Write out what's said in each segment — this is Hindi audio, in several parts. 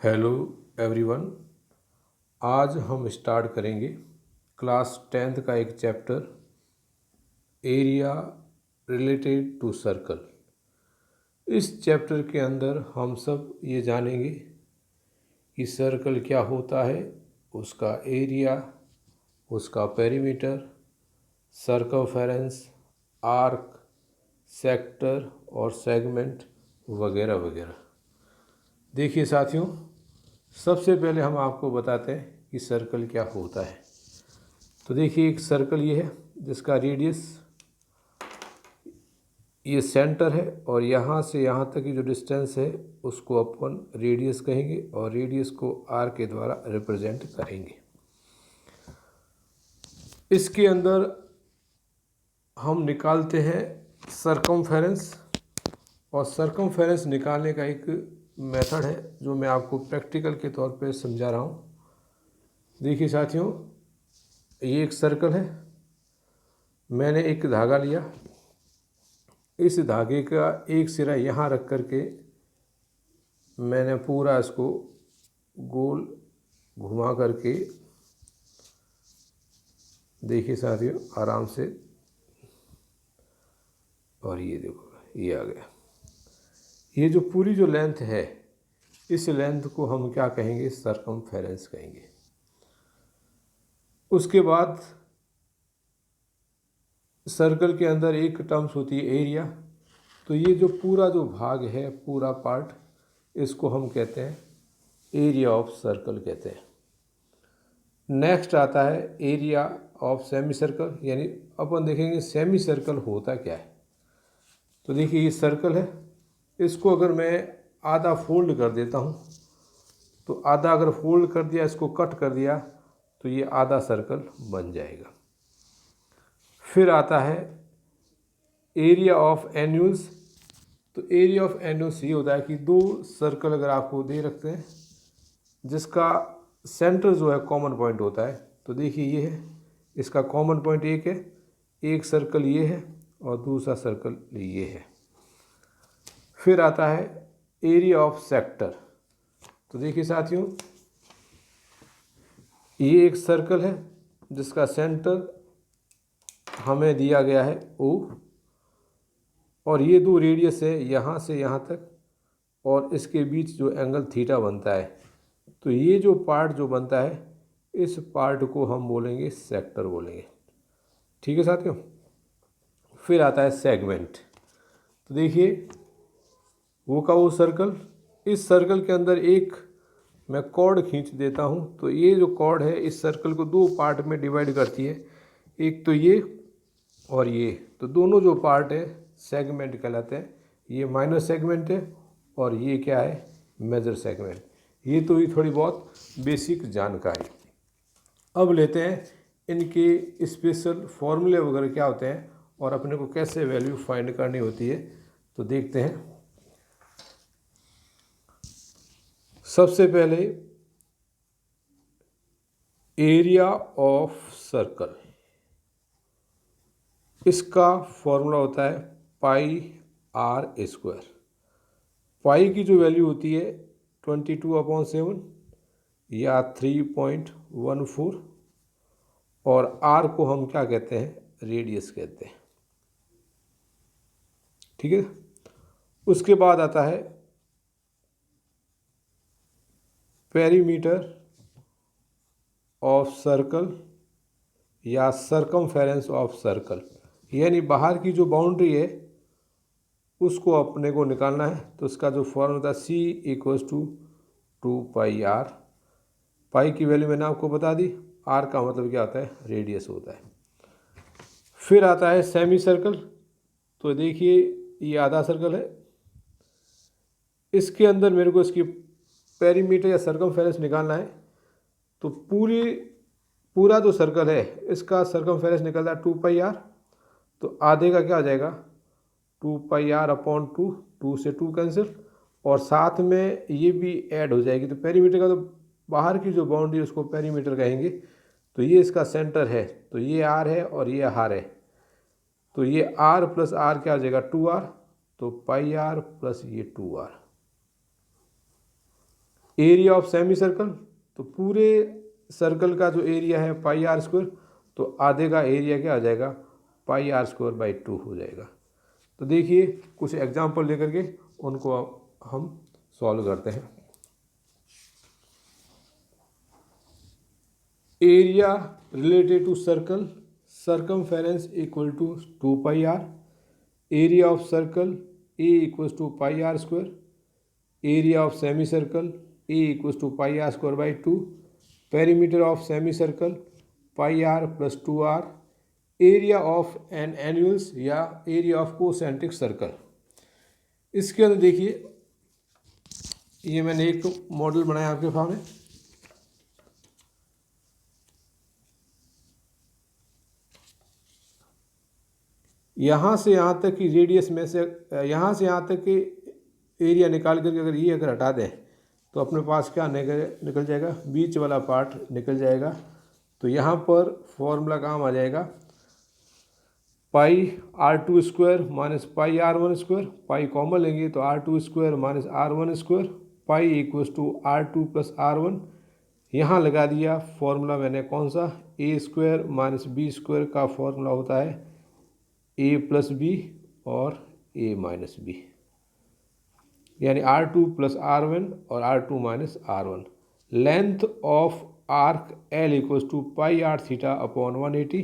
Hello everyone. आज हम स्टार्ट करेंगे क्लास 10th का एक chapter area related to circle. इस चैप्टर के अंदर हम सब ये जानेंगे कि सर्कल क्या होता है, उसका एरिया, उसका पेरीमीटर, सर्कमफेरेंस, आर्क, सेक्टर और सेगमेंट वगैरह वगैरह। देखिए साथियों, सबसे पहले हम आपको बताते हैं कि सर्कल क्या होता है। तो देखिए, एक सर्कल ये है जिसका रेडियस ये सेंटर है और यहाँ से यहाँ तक की जो डिस्टेंस है उसको अपन रेडियस कहेंगे और रेडियस को आर के द्वारा रिप्रेजेंट करेंगे। इसके अंदर हम निकालते हैं सर्कमफेरेंस, और सर्कमफेरेंस निकालने का एक मेथड है जो मैं आपको प्रैक्टिकल के तौर पे समझा रहा हूँ। देखिए साथियों, ये एक सर्कल है। मैंने एक धागा लिया, इस धागे का एक सिरा यहाँ रख करके मैंने पूरा इसको गोल घुमा करके, देखिए साथियों आराम से, और ये देखो ये आ गया। ये जो पूरी जो लेंथ है, इस लेंथ को हम क्या कहेंगे? सर्कमफेरेंस कहेंगे। उसके बाद सर्कल के अंदर एक टर्म्स होती है एरिया। तो ये जो पूरा जो भाग है, पूरा पार्ट, इसको हम कहते हैं एरिया ऑफ सर्कल कहते हैं। नेक्स्ट आता है एरिया ऑफ सेमी सर्कल, यानी अपन देखेंगे सेमी सर्कल होता क्या है। तो देखिए ये सर्कल है, इसको अगर मैं आधा फोल्ड कर देता हूँ, तो आधा अगर फोल्ड कर दिया, इसको कट कर दिया, तो ये आधा सर्कल बन जाएगा। फिर आता है एरिया ऑफ एन्यूल्स। तो एरिया ऑफ एन्यूल्स ये होता है कि दो सर्कल अगर आपको दे रखते हैं जिसका सेंटर जो है कॉमन पॉइंट होता है। तो देखिए ये है, इसका कॉमन पॉइंट एक है, एक सर्कल ये है और दूसरा सर्कल ये है। फिर आता है एरिया ऑफ सेक्टर। तो देखिए साथियों, ये एक सर्कल है जिसका सेंटर हमें दिया गया है O, और ये दो रेडियस है यहाँ से यहाँ तक, और इसके बीच जो एंगल थीटा बनता है। तो ये जो पार्ट जो बनता है, इस पार्ट को हम बोलेंगे सेक्टर बोलेंगे। ठीक है साथियों। फिर आता है सेगमेंट। तो देखिए वो का वो सर्कल, इस सर्कल के अंदर एक मैं कॉर्ड खींच देता हूँ, तो ये जो कॉर्ड है इस सर्कल को दो पार्ट में डिवाइड करती है, एक तो ये और ये। तो दोनों जो पार्ट है सेगमेंट कहलाते हैं। ये माइनर सेगमेंट है और ये क्या है? Major segment. ये तो ही थोड़ी बहुत बेसिक जानकारी। अब लेते हैं इनके स्पेशल फॉर्मूले वगैरह क्या होते हैं और अपने को कैसे वैल्यू फाइंड करनी होती है। तो देखते हैं। सबसे पहले एरिया ऑफ सर्कल, इसका फॉर्मूला होता है पाई आर स्क्वायर। पाई की जो वैल्यू होती है 22/7 या 3.14, और आर को हम क्या कहते हैं? रेडियस कहते हैं। ठीक है। उसके बाद आता है पेरीमीटर ऑफ सर्कल या सर्कमफेरेंस ऑफ सर्कल, यानी बाहर की जो बाउंड्री है उसको अपने को निकालना है। तो उसका जो फॉर्मूला था C=2πr। पाई की वैल्यू मैंने आपको बता दी, आर का मतलब क्या होता है? रेडियस होता है। फिर आता है सेमी सर्कल। तो देखिए ये आधा सर्कल है, इसके अंदर मेरे को इसकी पेरीमीटर या सर्कमफेरेंस निकालना है। तो पूरा जो सर्कल है इसका सर्कमफेरेंस निकलता है 2πr। तो आधे का क्या आ जाएगा? 2πr/2, 2 से 2 कैंसिल, और साथ में ये भी ऐड हो जाएगी। तो पेरीमीटर का तो बाहर की जो बाउंड्री उसको पेरीमीटर कहेंगे। तो ये इसका सेंटर है, तो ये आर है और ये आर है। तो ये आर प्लस आर क्या आ जाएगा? 2r। तो πr प्लस ये 2r। Area of semi circle, तो पूरे सर्कल का जो एरिया है पाई आर स्क्वायर, तो आधे का एरिया क्या आ जाएगा, पाई आर स्क्वायर बाई 2 हो जाएगा। तो देखिए कुछ एग्जाम्पल लेकर के उनको हम सॉल्व करते हैं। Area related to circle, circumference equal to 2 pi r, area of circle A equals to pi r square, area of semicircle A equals to pi r square by 2, perimeter of semicircle pi r plus 2r, area of an annuals या area of concentric circle। इसके अंदर देखिए ये मैंने एक मॉडल बनाया आपके सामने, यहाँ से यहाँ तक की रेडियस में से यहाँ से यहाँ तक की एरिया निकाल करके अगर ये अगर हटा दें तो अपने पास क्या निकल जाएगा, बीच वाला पार्ट निकल जाएगा। तो यहाँ पर फॉर्मूला काम आ जाएगा pi R two square minus pi R one square, pi common लेंगे तो R two square minus R one square, pi equals to R two plus R one. यहाँ लगा दिया फॉर्मूला मैंने कौन सा, A square minus B square का फॉर्मूला होता है ए प्लस बी और ए माइनस बी, यानी R two plus R one और R two minus R one. Length of arc L equals to pi R theta upon 180,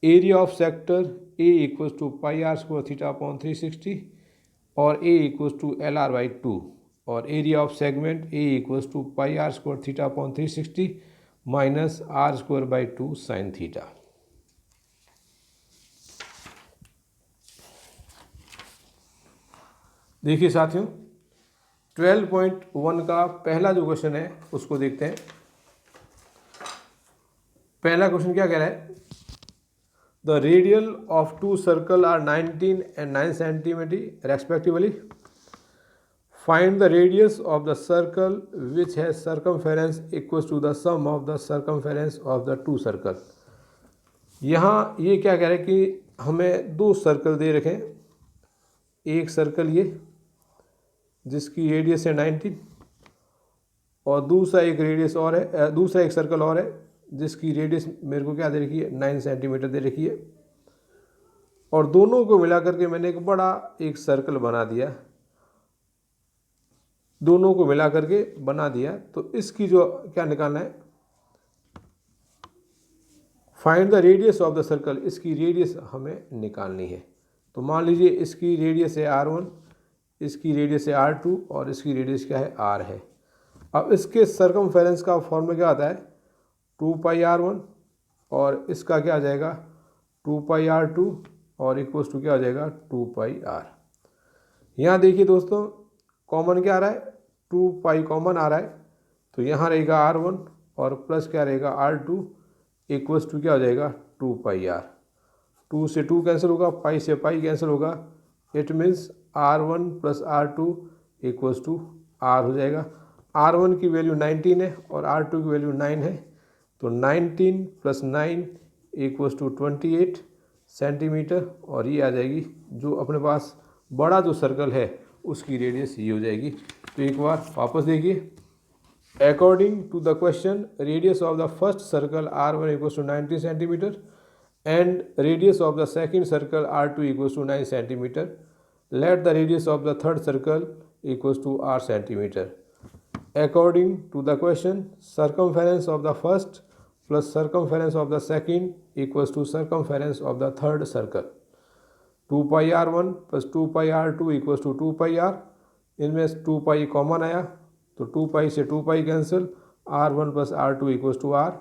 area of sector A equals to pi R square theta upon 360 और A equals to L R by 2, और area of segment A equals to pi R square theta upon 360 minus R square by 2 sine theta. देखिए साथियों 12.1 का पहला जो क्वेश्चन है उसको देखते हैं। पहला क्वेश्चन क्या कह रहा है, the radial of two circle are 19 and 9 centimetre respectively, find the radius of the circle which has circumference equals to the sum of the circumference of the two circle. यहाँ ये क्या कह रहे हैं कि हमें दो सर्कल दे रखे हैं, एक सर्कल ये जिसकी रेडियस है 19 और दूसरा एक रेडियस और है, दूसरा एक सर्कल और है जिसकी रेडियस मेरे को क्या दे रखी है, 9 सेंटीमीटर दे रखी है, और दोनों को मिला करके मैंने एक बड़ा एक सर्कल बना दिया, दोनों को मिला करके बना दिया। तो इसकी जो क्या निकालना है, find the radius of the circle, इसकी रेडियस हमें निकालनी है। तो मान लीजिए इसकी रेडियस है R1, इसकी रेडियस है R2 और इसकी रेडियस क्या है R है। अब इसके सर्कमफेरेंस का फॉर्मूला क्या आता है, 2 पाई R1 और इसका क्या आ जाएगा 2 पाई R2 और इक्वल्स टू क्या आ जाएगा 2 पाई R। यहाँ देखिए दोस्तों कॉमन क्या आ रहा है, 2 पाई कॉमन आ रहा है, तो यहाँ रहेगा R1 और प्लस क्या रहेगा R2 इक्वल्स टू क्या हो जाएगा 2 पाई R। 2 से 2 कैंसिल होगा, पाई से पाई कैंसिल होगा, it means R1 plus R2 equals to R हो जाएगा। R1 की वैल्यू 19 है और R2 की वैल्यू 9 है, तो 19 प्लस 9 इक्वल्स टू 28 सेंटीमीटर, और ये आ जाएगी जो अपने पास बड़ा जो सर्कल है उसकी रेडियस ये हो जाएगी। तो एक बार वापस देखिए, according to the question radius of the first circle R1 equals to 19 centimetre and radius of the second circle R2 equals to 9 centimeter. Let the radius of the third circle equals to R centimeter. According to the question, circumference of the first plus circumference of the second equals to circumference of the third circle. 2 pi R1 plus 2 pi R2 equals to 2 pi R. इनमें 2 pi कॉमन आया तो 2 pi से 2 pi cancel, R1 plus R2 equals to R.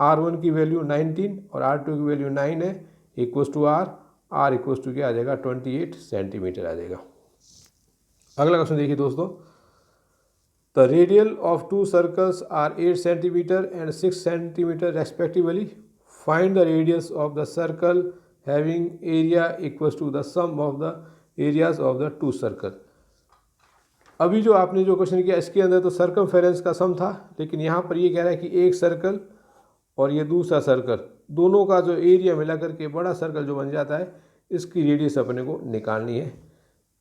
R1 की वैल्यू 19 और R2 की वैल्यू 9 है, equals to R equals to क्या आ जाएगा 28 सेंटीमीटर आ जाएगा। अगला क्वेश्चन देखिए दोस्तों, the radial of two circles are 8 centimetre and 6 centimetre respectively, find the radius of the circle having area equals to the sum of the areas of the two circle. अभी जो आपने जो क्वेश्चन किया इसके अंदर तो सर्कमफेरेंस का सम था, लेकिन यहाँ पर ये कह रहा है कि एक सर्कल और ये दूसरा सर्कल, दोनों का जो एरिया मिला करके बड़ा सर्कल जो बन जाता है, इसकी रेडियस अपने को निकालनी है।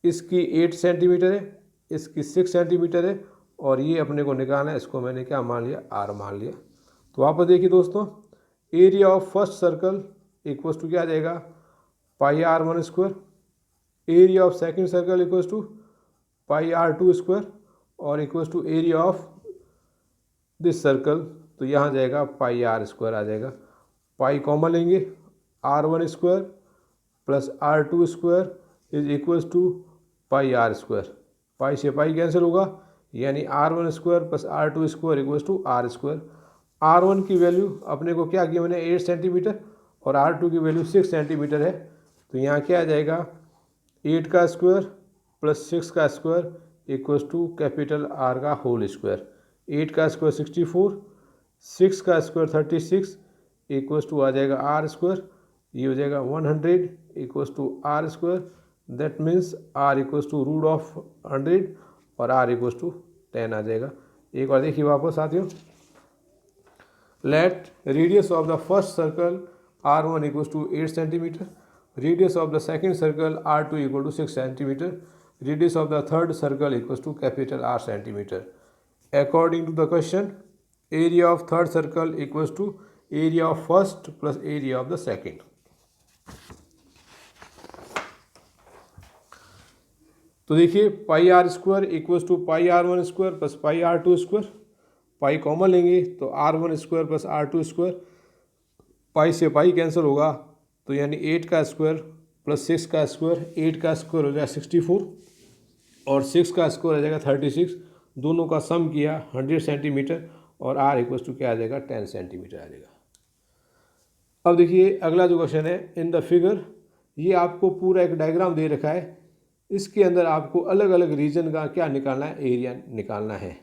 इसकी 8 सेंटीमीटर है, इसकी 6 सेंटीमीटर है और ये अपने को निकालना है, इसको मैंने क्या मान लिया, आर मान लिया। तो वापस देखिए दोस्तों, area of first circle equals to क्या आ जाएगा, pi R one square, area of second circle equals to pi R two square, और equals to area of this circle, तो यहाँ जाएगा पाई आर स्क्वायर आ जाएगा। पाई कॉमन लेंगे, R one square plus R two square is equals to pi R square. Pi से पाई कैंसिल होगा, यानी R one square plus R two square equals to R square. R one की वैल्यू अपने को क्या की मैंने 8 सेंटीमीटर और आर टू की वैल्यू 6 सेंटीमीटर है, तो यहाँ क्या आ जाएगा 8 का स्क्वायर प्लस 6 का square equals to capital R का होल स्क्वायर। 8 का स्क्वायर 64, 6 का स्क्वायर 36 इक्वल्स टू आ जाएगा आर स्क्वायर, ये हो जाएगा 100 equals to R square. That means R equals to root of 100 और आर इक्वल्स टू 10 आ जाएगा। एक बार देखिए वापस साथियों, let radius of the first circle R one equals to 8 centimetre, radius of the second circle R two equal to 6 centimetre, radius of the third circle equals to capital R centimetre. According to the question, area of third circle equals to area of first plus area of the second. तो देखिए pi R square equals to pi R one square plus pi R two square, pi common लेंगे तो R one square plus R two square, pi से पाई कैंसिल होगा, तो यानी 8 का स्क्वायर प्लस 6 का स्क्वायर, 8 का स्क्वायर हो जाएगा 64 और 6 का स्क्वायर हो जाएगा 36, दोनों का सम किया 100 सेंटीमीटर और आर इक्वल्स टू क्या आ जाएगा 10 सेंटीमीटर आ जाएगा। अब देखिए अगला जो क्वेश्चन है, इन द फिगर, ये आपको पूरा एक डायग्राम दे रखा है, इसके अंदर आपको अलग अलग रीजन का क्या निकालना है, एरिया निकालना है।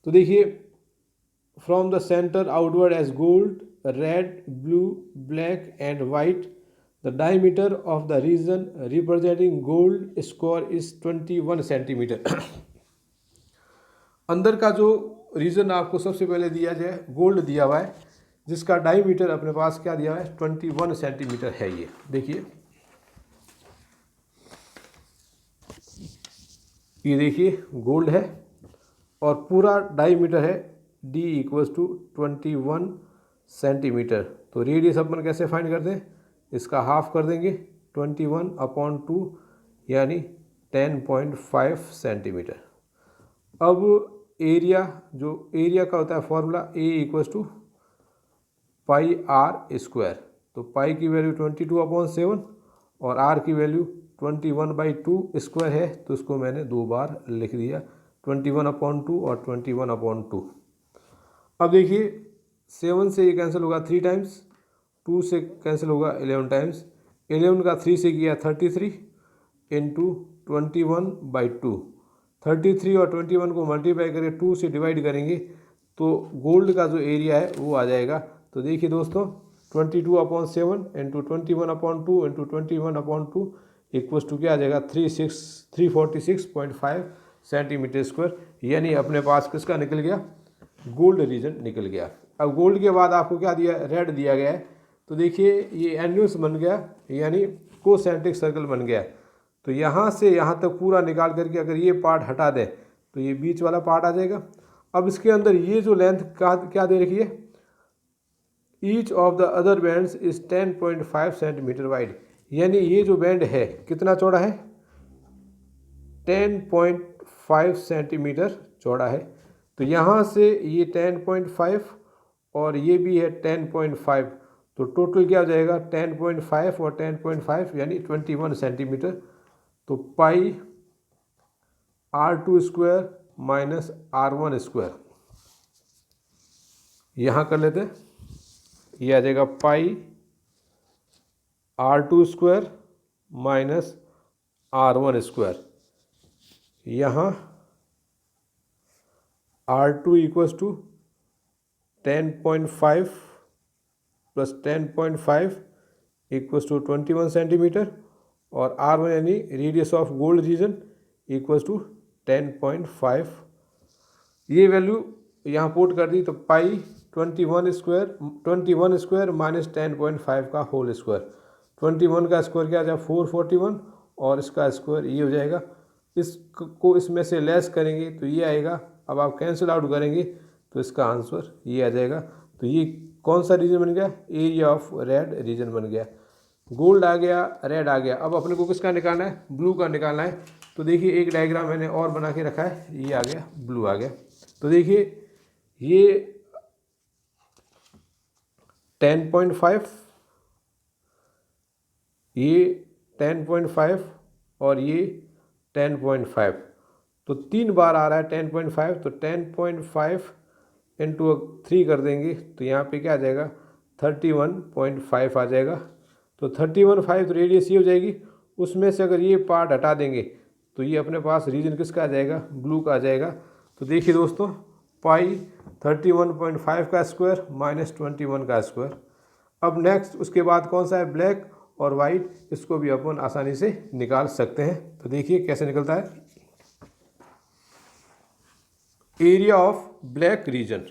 तो देखिए from the centre outward as gold, red, blue, black and white, the diameter of the region representing gold square is 21 centimetre. अंदर का जो रीजन आपको सबसे पहले दिया जाए, गोल्ड दिया हुआ है, जिसका डायमीटर अपने पास क्या दिया हुआ है 21 सेंटीमीटर है। ये देखिए, ये देखिए गोल्ड है और पूरा डायमीटर है d इक्वल्स टू 21 सेंटीमीटर। तो रेडियस अपन कैसे फाइंड करते हैं, इसका हाफ कर देंगे 21/2 यानी 10.5 सेंटीमीटर। अब एरिया, जो एरिया का होता है formula A equals to pi R square, तो पाई की वैल्यू 22/7 और आर की वैल्यू 21/2 स्क्वायर है, तो उसको मैंने दो बार लिख दिया 21/2 और 21/2। अब देखिए 7 से ये कैंसिल होगा 3 टाइम्स, 2 से कैंसिल होगा 11 टाइम्स, 11 का 3 से किया 33 इंटू 21/2। 33 और 21 को मल्टीप्लाई करके 2 से डिवाइड करेंगे तो गोल्ड का जो एरिया है वो आ जाएगा। तो देखिए दोस्तों 22/7 इंटू 21/2 इंटू 21/2 इक्वल्स टू क्या आ जाएगा 346.5 सेंटीमीटर स्क्वायर, यानी अपने पास किसका निकल गया, गोल्ड रीजन निकल गया। अब गोल्ड के बाद आपको क्या दिया, रेड दिया गया है, तो देखिए ये एन्यूस बन गया यानी कोसेंट्रिक सर्कल बन गया। तो यहाँ से यहाँ तक पूरा निकाल करके अगर ये पार्ट हटा दें तो ये बीच वाला पार्ट आ जाएगा। अब इसके अंदर ये जो लेंथ क्या दे रखी है, each of the other bands is 10.5 centimetre wide, यानी ये जो बैंड है कितना चौड़ा है 10.5 सेंटीमीटर चौड़ा है। तो यहाँ से ये 10.5 और ये भी है 10.5, तो टोटल क्या हो जाएगा 10.5 और 10.5 यानी 21 सेंटीमीटर। तो पाई R2 square minus R1 square यहाँ कर लेते हैं, ये आ जाएगा पाई R2 square minus R1 square. यहाँ R2 equals to 10.5 plus 10.5 equals to 21 centimetre और R1 यानी radius of gold region equals to 10.5। ये वैल्यू यहाँ पुट कर दी तो पाई 21 स्क्वायर माइनस 10.5 का होल स्क्वायर, 21 का स्क्वायर क्या आ जाएगा 441 और इसका स्क्वायर ये हो जाएगा, इसको इसमें से लेस करेंगे तो ये आएगा अब आप कैंसिल आउट करेंगे तो इसका आंसर ये आ जाएगा। तो ये कौन सा रीजन बन गया? एरिया ऑफ रेड रीजन बन गया। गोल्ड आ गया, रेड आ गया। अब अपने को किसका निकालना है? ब्लू का निकालना है। तो देखिए एक डायग्राम मैंने और बना के रखा है, ये आ गया, ब्लू आ गया। तो देखिए ये 10.5, ये 10.5 और ये 10.5, तो 3 बार आ रहा है 10.5। तो 10.5 इंटू 3 कर देंगे तो यहाँ पे क्या आ जाएगा? 31.5 आ जाएगा। तो 31.5 तो रेडियस ये हो जाएगी। उसमें से अगर ये पार्ट हटा देंगे तो ये अपने पास रीजन किसका आ जाएगा? ब्लू का आ जाएगा। तो देखिए दोस्तों, पाई 31.5 का स्क्वायर माइनस 21 का स्क्वायर। अब नेक्स्ट उसके बाद कौन सा है? ब्लैक और वाइट। इसको भी अपन आसानी से निकाल सकते हैं। तो देखिए कैसे निकलता है। एरिया ऑफ ब्लैक रीजन,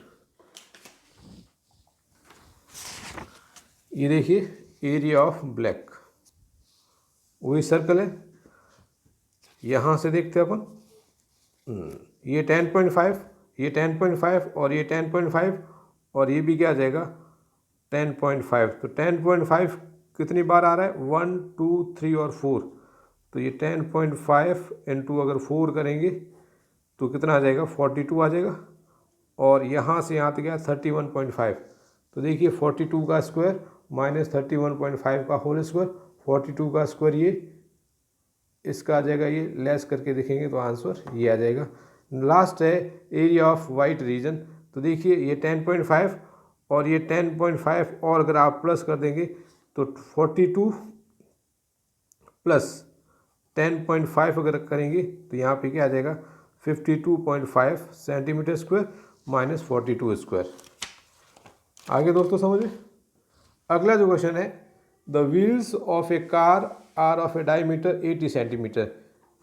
ये देखिए एरिया ऑफ ब्लैक, वही सर्कल है। यहाँ से देखते हैं अपन, ये 10.5, ये 10.5 और ये 10.5 और ये भी क्या आ जाएगा? 10.5। तो 10.5 कितनी बार आ रहा है? 1, 2, 3 और 4। तो ये 10.5 इंटू अगर 4 करेंगे तो कितना आ जाएगा? 42 आ जाएगा। और यहाँ से यहाँ तक गया 31.5। तो देखिए 42 का स्क्वायर माइनस 31.5 का होल स्क्वायर, 42 का स्क्वायर ये इसका आ जाएगा, ये लेस करके देखेंगे तो आंसर ये आ जाएगा। लास्ट है एरिया ऑफ वाइट रीजन। तो देखिए ये 10.5 और ये 10.5 और अगर आप प्लस कर देंगे तो 42 प्लस 10.5 अगर करेंगे तो यहाँ पे क्या आ जाएगा? 52.5 सेंटीमीटर स्क्वायर माइनस 42 स्क्वायर। आगे दोस्तों समझिए। अगला जो क्वेश्चन है, the wheels of a car are of a diameter 80 centimetre.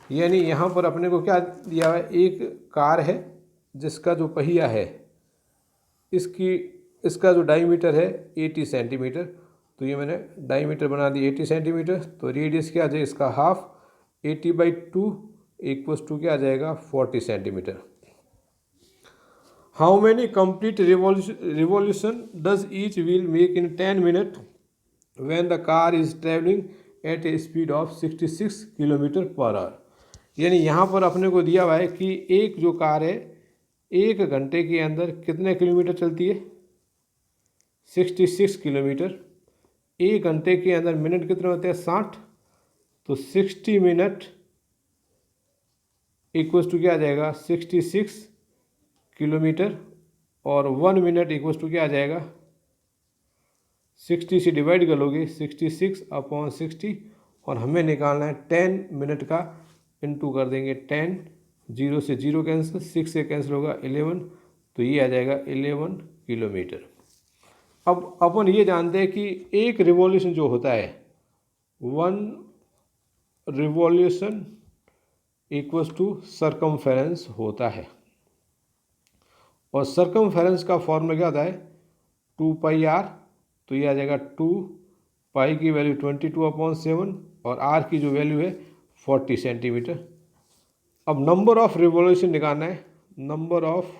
यानी यहाँ पर अपने को क्या दिया हुआ है? एक कार है जिसका जो पहिया है इसका जो डायमीटर है 80 सेंटीमीटर। तो ये मैंने डायमीटर बना दी 80 सेंटीमीटर। तो रेडियस क्या आ जाएगा? इसका हाफ 80/2 इक्वल्स टू क्या आ जाएगा? 40 centimetre. How many complete revolution does each wheel make in 10 minute when the car is travelling at A speed of 66 kilometre per hour. यानी यहाँ पर अपने को दिया हुआ है कि एक जो कार है 1 घंटे के अंदर कितने किलोमीटर चलती है? 66 किलोमीटर। 1 घंटे के अंदर मिनट कितने होते हैं? 60। तो 60 मिनट इक्वल्स टू क्या आ जाएगा? 66 किलोमीटर। और 1 मिनट इक्वल्स टू क्या आ जाएगा? 60 से डिवाइड कर लोगे 66/60 और हमें निकालना है 10 मिनट का। इंटू कर देंगे 10, 0 से 0 कैंसिल, 6 से कैंसिल होगा 11। तो ये आ जाएगा 11 किलोमीटर। अब अपन ये जानते हैं कि एक रिवॉल्यूशन जो होता है 1 रिवॉल्यूशन इक्वल्स टू सर्कमफेरेंस होता है। और सर्कमफेरेंस का फॉर्मूला क्या होता है? 2πr। तो ये आ जाएगा 2 पाई की वैल्यू 22/7 और आर की जो वैल्यू है 40 सेंटीमीटर। अब नंबर ऑफ रिवॉल्यूशन निकालना है। नंबर ऑफ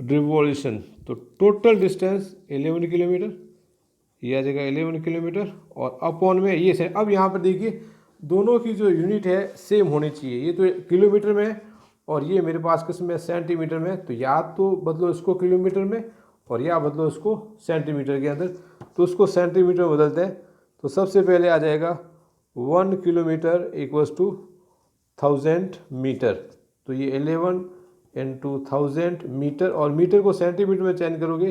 रिवॉल्यूशन, तो टोटल डिस्टेंस 11 किलोमीटर, ये आ जाएगा 11 किलोमीटर। और अपॉन में ये से, अब यहाँ पर देखिए दोनों की जो यूनिट है सेम होनी चाहिए। ये तो किलोमीटर में है और ये मेरे पास किस में? सेंटीमीटर में। तो या तो बदलो इसको किलोमीटर में और या बदलो इसको सेंटीमीटर के अंदर। तो उसको सेंटीमीटर में बदलते हैं। तो सबसे पहले आ जाएगा 1 किलोमीटर इक्वल्स टू 1000 मीटर। तो ये 11 इंटू 1000 मीटर, और मीटर को सेंटीमीटर में चेंज करोगे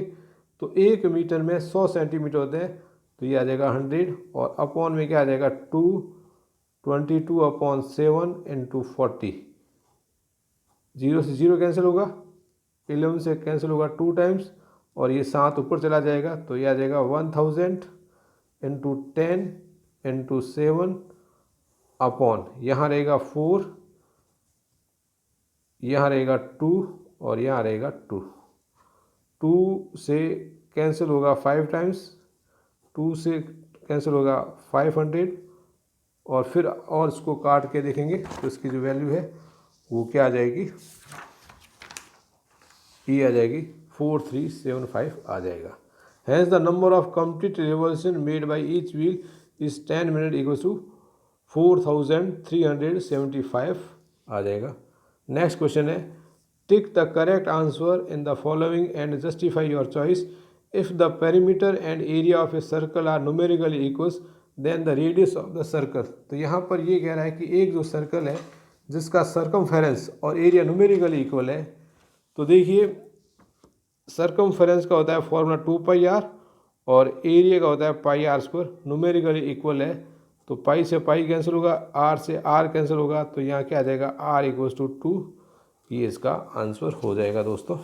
तो 1 मीटर में 100 सेंटीमीटर होते हैं। तो ये आ जाएगा 100 और अपॉन में क्या आ जाएगा? 22/7 इंटू 40। 0 से 0 कैंसिल होगा, 11 से कैंसिल होगा 2 टाइम्स और ये 7 ऊपर चला जाएगा। तो ये आ जाएगा 1000 इंटू 10 इंटू 7 अपॉन, यहाँ रहेगा 4, यहाँ रहेगा 2 और यहाँ रहेगा 2। 2 से कैंसिल होगा 5 टाइम्स, 2 से कैंसिल होगा 500 और फिर और इसको काट के देखेंगे तो इसकी जो वैल्यू है वो क्या आ जाएगी, ये आ जाएगी 4375 आ जाएगा। Has the number of complete revolution made by each wheel is 10 minute equals to 4375 आ जाएगा। नेक्स्ट क्वेश्चन है, tick the correct answer in the following and justify your choice. If the perimeter and area of a circle are numerically equals then the radius of the circle. तो यहाँ पर ये कह रहा है कि एक जो सर्कल है जिसका सर्कमफेरेंस और एरिया न्यूमेरिकली इक्वल है, तो देखिए सर्कमफेरेंस का होता है फॉर्मूला 2πr और एरिया का होता है πr², न्यूमेरिकली इक्वल है तो पाई से पाई कैंसिल होगा, r से r कैंसिल होगा, तो यहाँ क्या आ जाएगा r इक्वल्स टू 2, ये इसका आंसर हो जाएगा दोस्तों।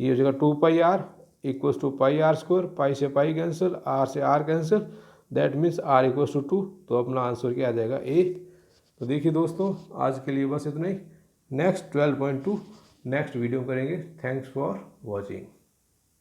ये हो जाएगा 2πr equals to πr², pi से पाई कैंसिल, r से r cancel, that means r equals to 2, तो अपना आंसर क्या आ जाएगा a। तो देखिए दोस्तों आज के लिए बस इतना ही। नेक्स्ट 12.2 नेक्स्ट वीडियो करेंगे। Thanks for watching.